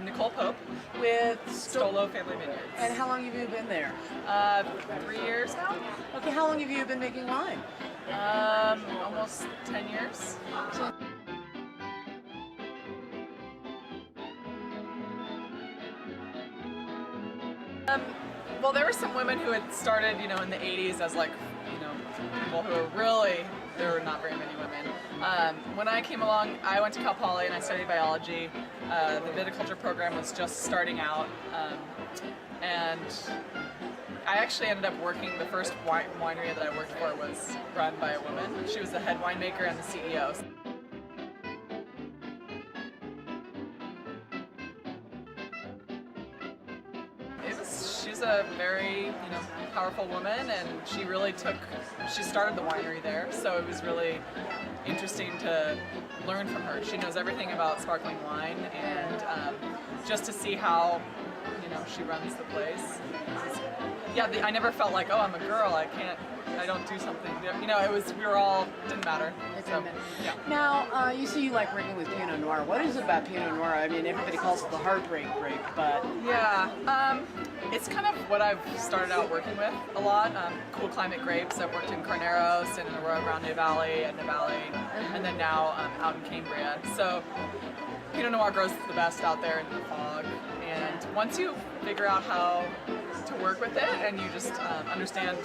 I'm Nicole Pope with Stolo Family Vineyards. And how long have you been there? 3 years now. Okay, how long have you been making wine? Almost 10 years. Well, there were some women who had started, in the 80s as people who were really, there were not very many women. When I came along, I went to Cal Poly and I studied biology. The viticulture program was just starting out, and I actually ended up working, the first winery that I worked for was run by a woman. She was the head winemaker and the CEO. She's a very, powerful woman, and she really she started the winery there, so it was really interesting to learn from her. She knows everything about sparkling wine, and just to see how, she runs the place. Yeah, I never felt like, oh, I'm a girl, I don't do something. We were all, didn't matter. So, yeah. Now, you say you like working with Pinot Noir. What is it about Pinot Noir? I mean, everybody calls it the heartbreak grape, but... Yeah, it's kind of what I've started out working with a lot. Cool climate grapes. I've worked in Carneros and in the Arroyo Grande Valley, Etna Valley, and then now out in Cambria. So Pinot Noir grows the best out there in the fog. And once you figure out how to work with it, and you just understand,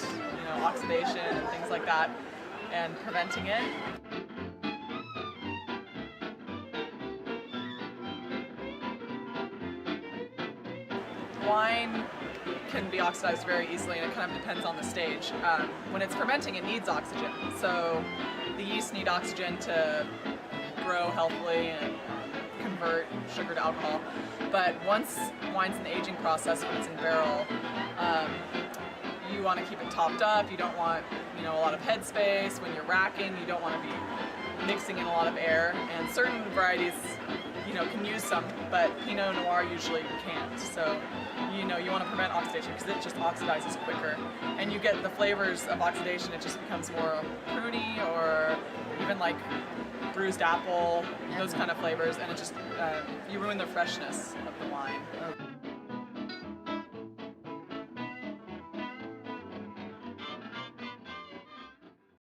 oxidation and things like that, and preventing it. Wine can be oxidized very easily, and it kind of depends on the stage. When it's fermenting, it needs oxygen. So the yeast need oxygen to grow healthily and convert sugar to alcohol. But once wine's in the aging process, when it's in barrel, you want to keep it topped up. You don't want, a lot of head space. When you're racking, you don't want to be mixing in a lot of air. And certain varieties, can use some, but Pinot Noir usually can't. So, you want to prevent oxidation because it just oxidizes quicker. And you get the flavors of oxidation, it just becomes more pruny or even like bruised apple, those kind of flavors, and it just, you ruin the freshness of the wine.